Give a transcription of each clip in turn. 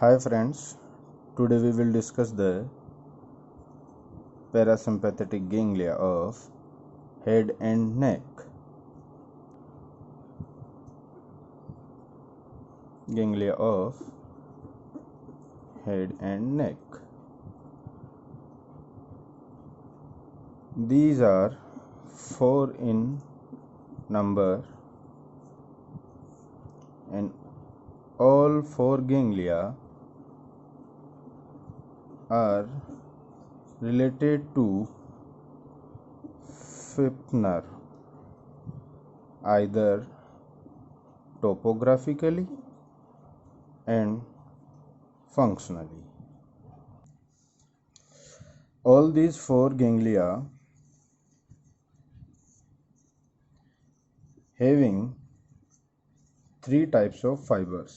Hi friends, today we will discuss the parasympathetic ganglia of head and neck. Ganglia of head and neck. These are 4 in number and all 4 ganglia are related to fifth nerve, either topographically and functionally. All these 4 ganglia having 3 types of fibers: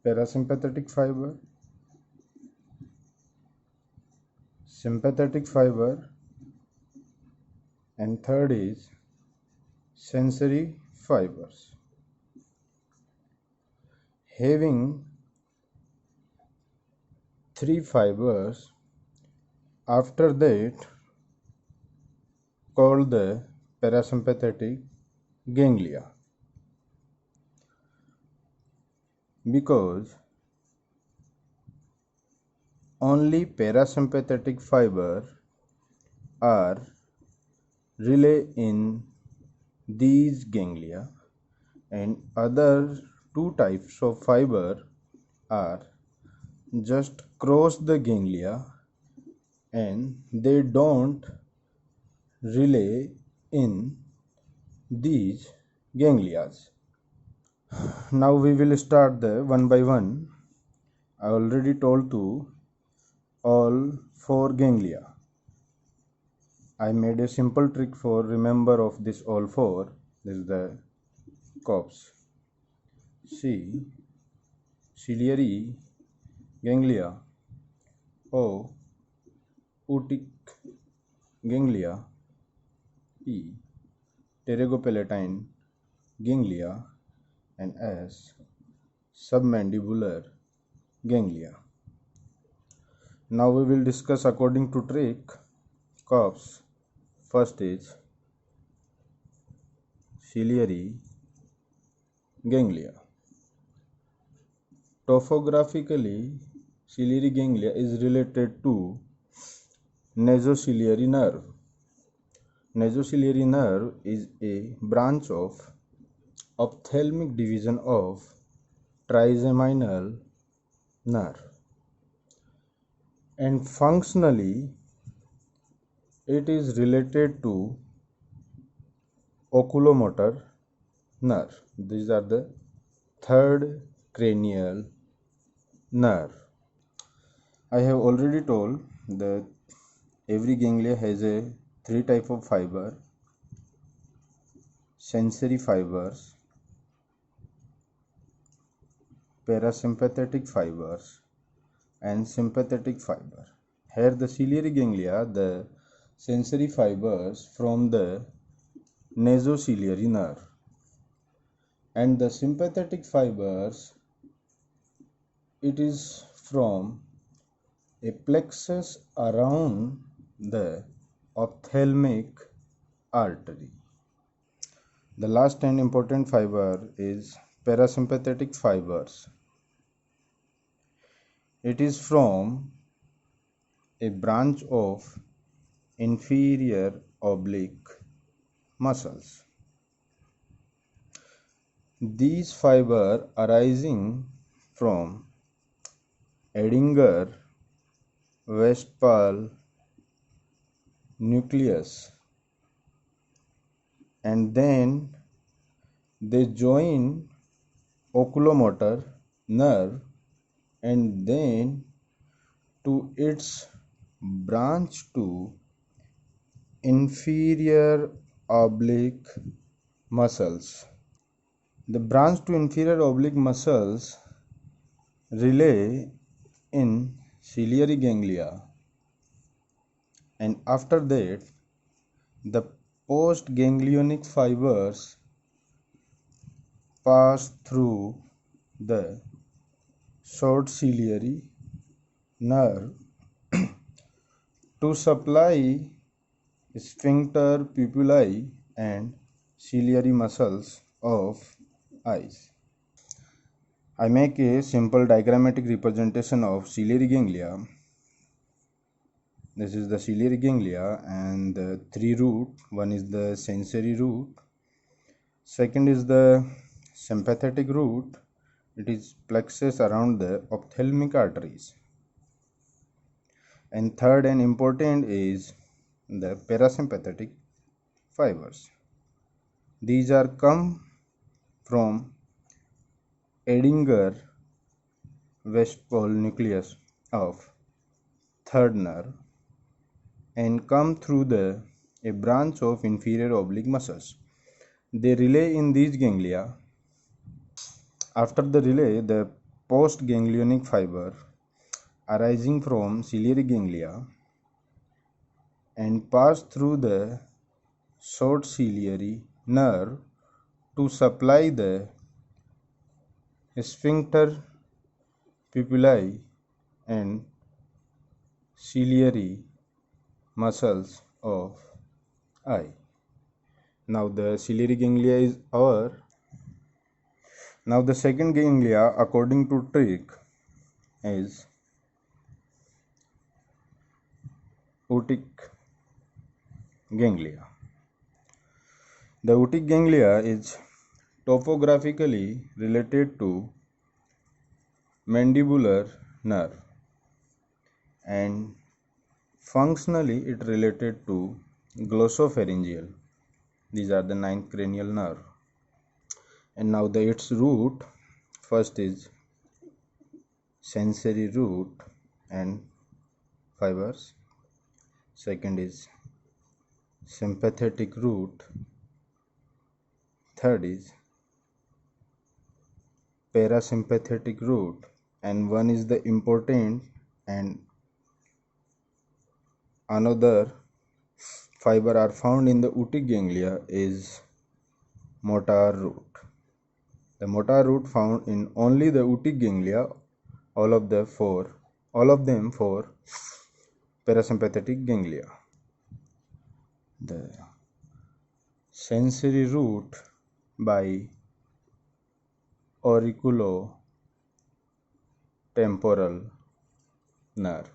parasympathetic fiber, sympathetic fiber, and third is sensory fibers. Having 3 fibers, after that called the parasympathetic ganglia, because only parasympathetic fiber are relay in these ganglia and other 2 types of fiber are just cross the ganglia and they don't relay in these ganglias. Now we will start the one by one. I already told to all 4 ganglia. I made a simple trick for remember of this all 4. This is the corpse. C. Ciliary ganglia. O. Otic ganglia. P. Pterygopalatine ganglia, and S. Submandibular ganglia. Now we will discuss according to trick corpse. First is ciliary ganglia. Topographically, ciliary ganglia is related to nasociliary nerve. Nasociliary nerve is a branch of ophthalmic division of trigeminal nerve, and functionally it is related to oculomotor nerve. These are the third cranial nerve. I have already told that every ganglia has a 3 type of fiber: sensory fibers, parasympathetic fibers, and sympathetic fiber. Here the ciliary ganglia, the sensory fibers from the nasociliary nerve, and the sympathetic fibers, it is from a plexus around the ophthalmic artery. The last and important fiber is parasympathetic fibers. It is from a branch of inferior oblique muscles. These fibers arising from Edinger Westphal nucleus, and then they join oculomotor nerve and then to its branch to inferior oblique muscles. The branch to inferior oblique muscles relay in ciliary ganglia, and after that the postganglionic fibers pass through the short ciliary nerve to supply sphincter pupillae and ciliary muscles of eyes. I make a simple diagrammatic representation of ciliary ganglia. This is the ciliary ganglia and the three root. One is the sensory root. Second is the sympathetic root. It is plexus around the ophthalmic arteries. And third and important is the parasympathetic fibers. These are come from Edinger Westpole nucleus of third nerve and come through a branch of inferior oblique muscles. They relay in these ganglia. After the relay, the postganglionic fiber arising from ciliary ganglia and pass through the short ciliary nerve to supply the sphincter pupillae and ciliary muscles of eye. Now the ciliary ganglia is over. Now the second ganglia according to trick is otic ganglia. The otic ganglia is topographically related to mandibular nerve and functionally it related to glossopharyngeal. These are the 9th cranial nerve. And now its root, first is sensory root and fibers. Second is sympathetic root. Third is parasympathetic root, and one is the important and another fiber are found in the otic ganglia is motor root. The motor root found in only the otic ganglia, all of them for parasympathetic ganglia. The sensory root by auriculotemporal nerve.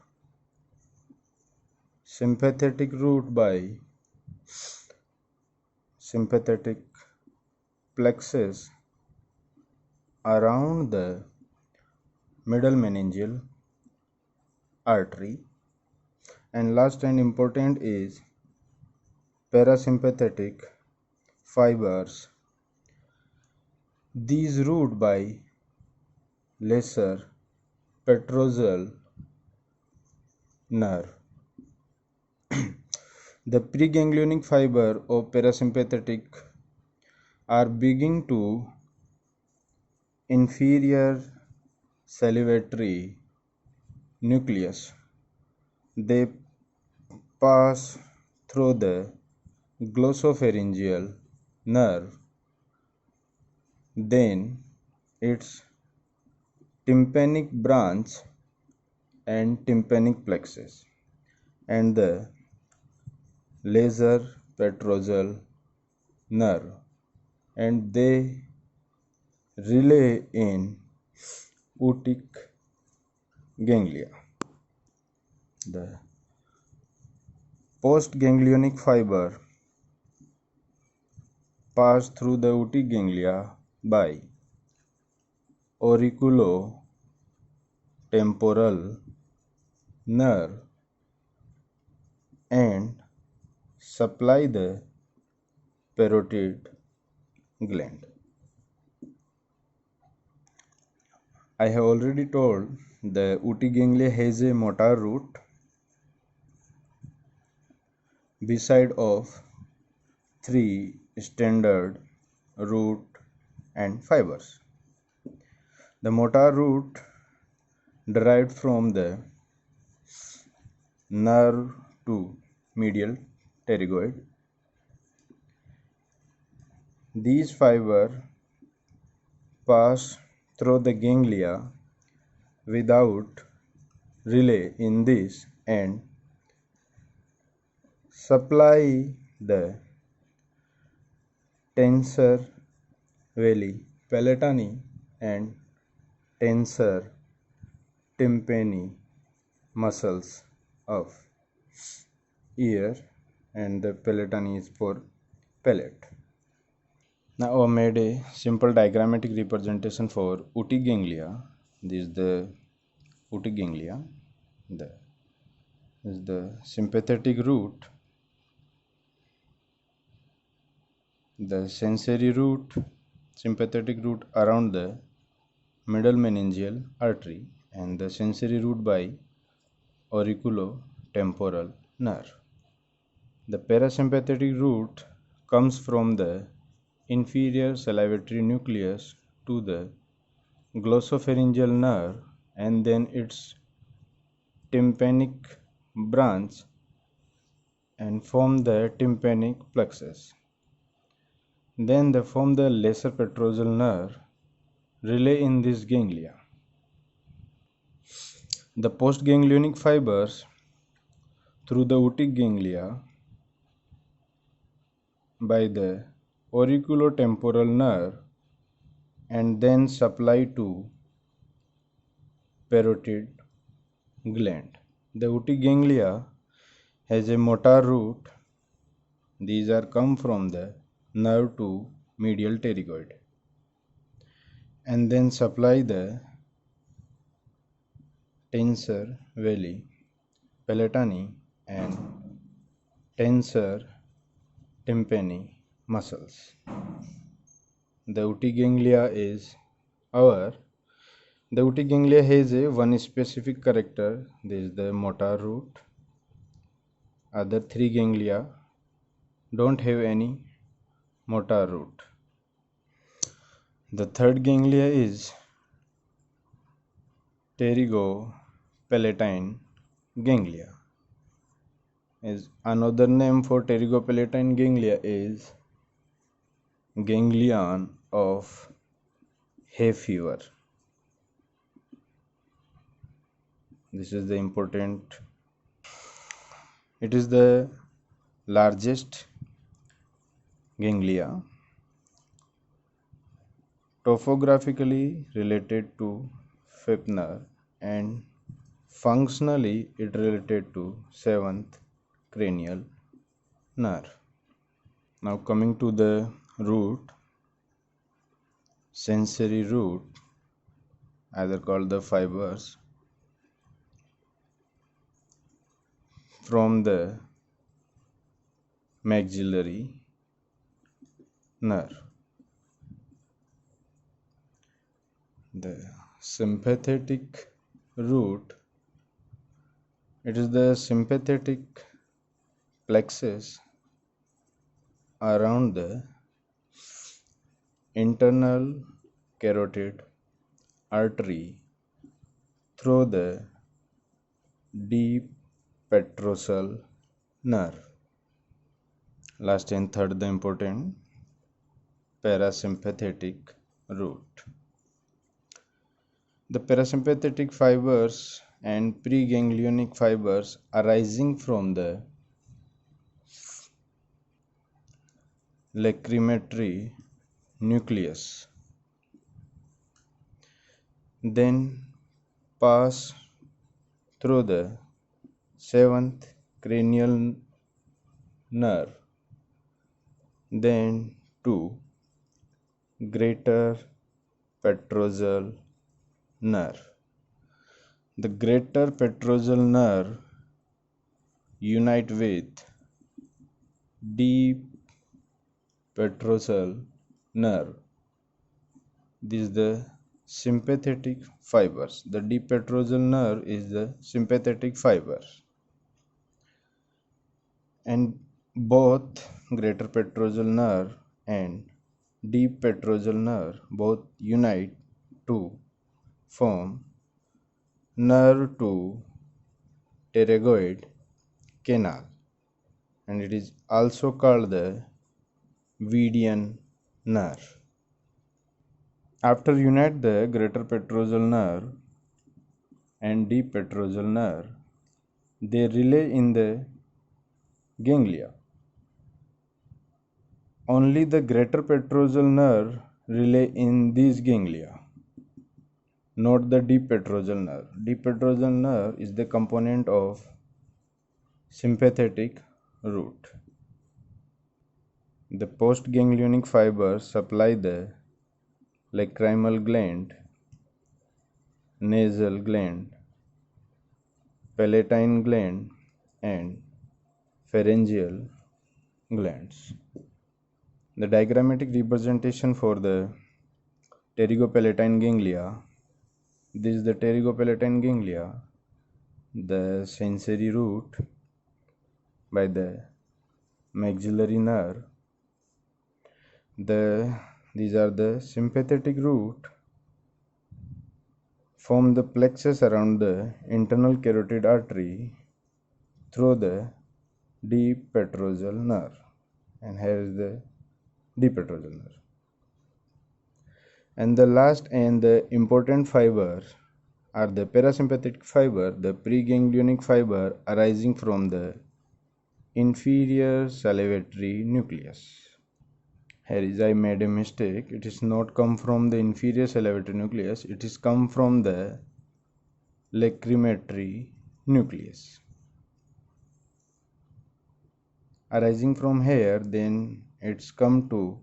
Sympathetic root by sympathetic plexus around the middle meningeal artery. And last and important is parasympathetic fibers. These root by lesser petrosal nerve. The preganglionic fiber of parasympathetic are beginning to inferior salivatory nucleus. They pass through the glossopharyngeal nerve, then its tympanic branch and tympanic plexus, and the lesser petrosal nerve, and they relay in otic ganglia. The postganglionic fiber pass through the otic ganglia by auriculotemporal nerve and supply the parotid gland. I have already told the otic ganglia has a motor root beside of 3 standard root and fibers. The motor root derived from the nerve to medial pterygoid. These fibers pass through the ganglia without relay in this and supply the tensor veli palatini and tensor tympani muscles of ear, and the palatini is for palate. Now I made a simple diagrammatic representation for Uti ganglia. This is the Uti ganglia. The is the sympathetic root, the sensory root, sympathetic root around the middle meningeal artery, and the sensory root by auriculotemporal nerve. The parasympathetic root comes from the inferior salivatory nucleus to the glossopharyngeal nerve and then its tympanic branch and form the tympanic plexus. Then they form the lesser petrosal nerve relay in this ganglia. The postganglionic fibers through the otic ganglia by the auriculotemporal nerve and then supply to parotid gland. The otic ganglia has a motor root. These are come from the nerve to medial pterygoid and then supply the tensor veli palatini and tensor tympani muscles. The otic ganglia is our the otic ganglia has a one specific character. This is the motor root. Other three ganglia don't have any motor root. The third ganglia is pterygopalatine ganglia. Is another name for pterygopalatine ganglia is ganglion of hay fever. This is the important. It is the largest ganglia, topographically related to fifth nerve and functionally it related to seventh cranial nerve. Now coming to the root, sensory root, either called the fibers from the maxillary nerve. The sympathetic root, it is the sympathetic plexus around the internal carotid artery through the deep petrosal nerve. Last and third, the important parasympathetic root. The parasympathetic fibers and preganglionic fibers arising from the lacrimatory nucleus then pass through the seventh cranial nerve then to greater petrosal nerve. The greater petrosal nerve unite with deep petrosal nerve. This is the sympathetic fibers. The deep petrosal nerve is the sympathetic fibers, and both greater petrosal nerve and deep petrosal nerve both unite to form nerve to pterygoid canal, and it is also called the Vedian nerve. After unite the greater petrosal nerve, and deep petrosal nerve. They relay in the ganglia. Only the greater petrosal nerve relay in these ganglia. Note the deep petrosal nerve. Deep petrosal nerve is the component of sympathetic root. The postganglionic fibers supply the lacrimal gland, nasal gland, palatine gland, and pharyngeal glands. The diagrammatic representation for the pterygopalatine ganglia. This is the pterygopalatine ganglia, the sensory root by the maxillary nerve. These are the sympathetic root form the plexus around the internal carotid artery through the deep petrosal nerve. And here is the deep petrosal nerve. And the last and the important fiber are the parasympathetic fiber, the preganglionic fiber arising from the inferior salivary nucleus. Here is I made a mistake. It is not come from the inferior salivary nucleus. It is come from the lacrimatory nucleus. Arising from here, then it's come to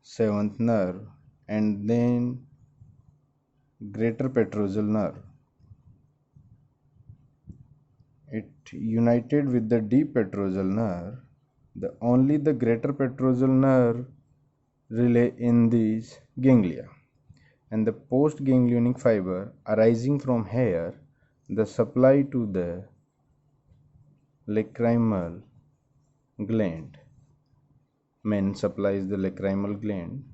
seventh nerve and then greater petrosal nerve. It united with the deep petrosal nerve. Only the greater petrosal nerve relay in these ganglia, and the postganglionic fiber arising from here, the supply to the lacrimal gland. Men supplies the lacrimal gland,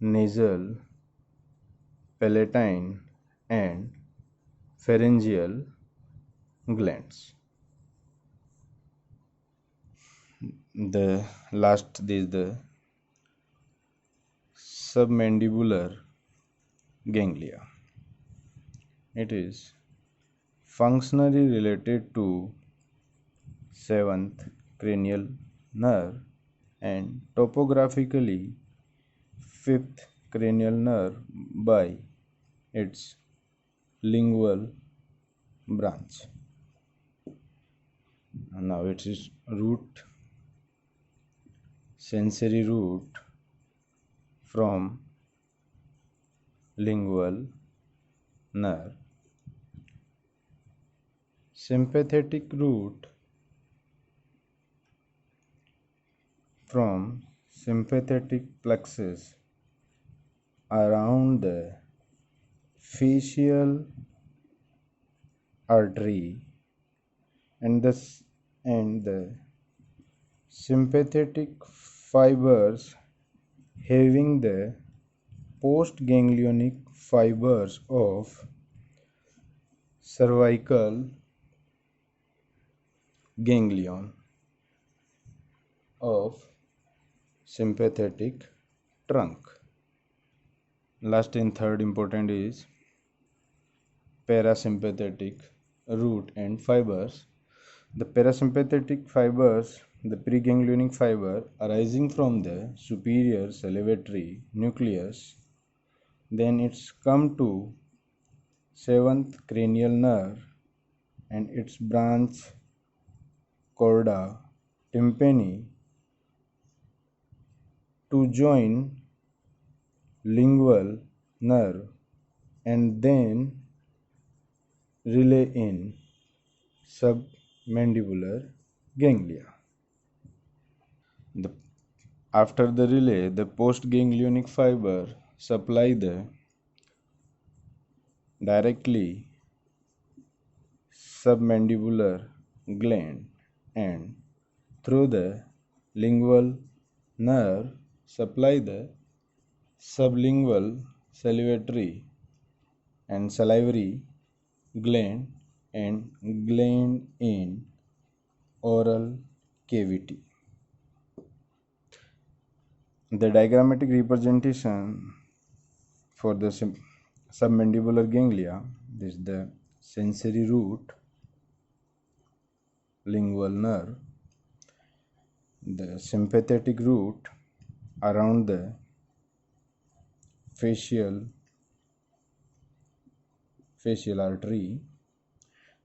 nasal, palatine, and pharyngeal glands. The last is the submandibular ganglia. It is functionally related to seventh cranial nerve and topographically fifth cranial nerve by its lingual branch. Now it is root, sensory root from lingual nerve, sympathetic root from sympathetic plexus around the facial artery, and the sympathetic fibers having the postganglionic fibers of cervical ganglion of sympathetic trunk. Last and third important is parasympathetic root and fibers. The parasympathetic fibers, the preganglionic fiber arising from the superior salivary nucleus, then it's come to seventh cranial nerve and its branch chorda tympani to join lingual nerve and then relay in submandibular ganglia. After the relay, the postganglionic fiber supply the directly submandibular gland and through the lingual nerve supply the sublingual salivary and salivary gland and gland in oral cavity. The diagrammatic representation for the submandibular ganglia. This is the sensory root, lingual nerve, the sympathetic root around the facial artery,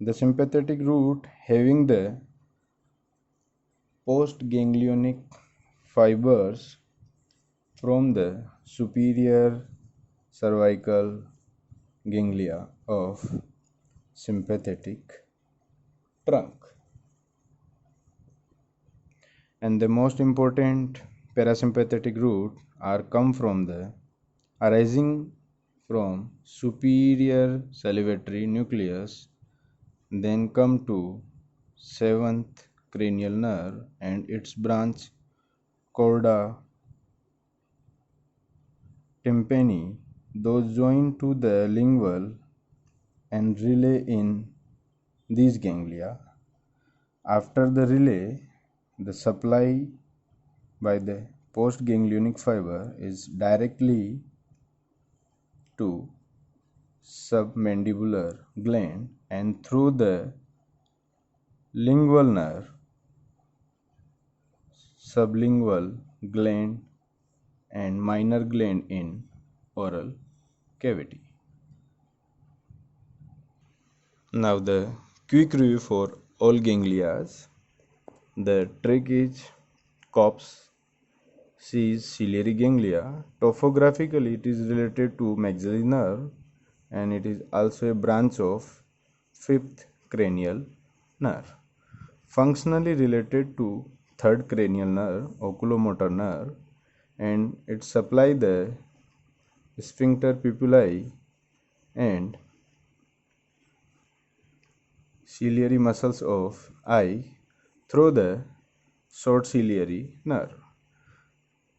the sympathetic root having the postganglionic fibers from the superior cervical ganglia of sympathetic trunk. And the most important parasympathetic root are come from the arising from superior salivary nucleus, then come to seventh cranial nerve and its branch chorda tympani, those join to the lingual and relay in these ganglia. After the relay, the supply by the postganglionic fiber is directly to submandibular gland and through the lingual nerve, sublingual gland and minor gland in oral cavity. Now the quick review for all ganglias. The trick is COPS. C is ciliary ganglia. Topographically, it is related to maxillary nerve and it is also a branch of fifth cranial nerve. Functionally related to third cranial nerve, oculomotor nerve, and it supply the sphincter pupillae and ciliary muscles of eye through the short ciliary nerve.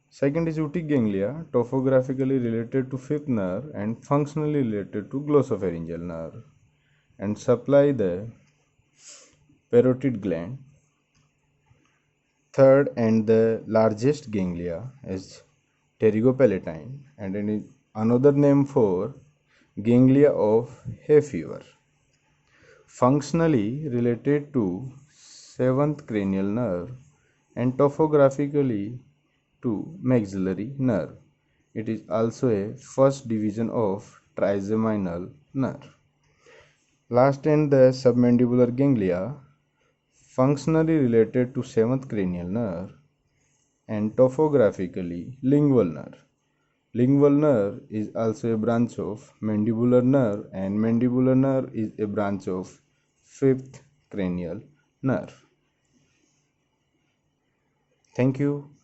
Second is otic ganglia, topographically related to fifth nerve and functionally related to glossopharyngeal nerve and supply the parotid gland. Third and the largest ganglia is pterygopalatine and it is another name for ganglia of hay fever. Functionally related to seventh cranial nerve and topographically to maxillary nerve. It is also a first division of trigeminal nerve. Last and the submandibular ganglia, functionally related to seventh cranial nerve and topographically lingual nerve. Lingual nerve is also a branch of mandibular nerve and mandibular nerve is a branch of fifth cranial nerve. Thank you.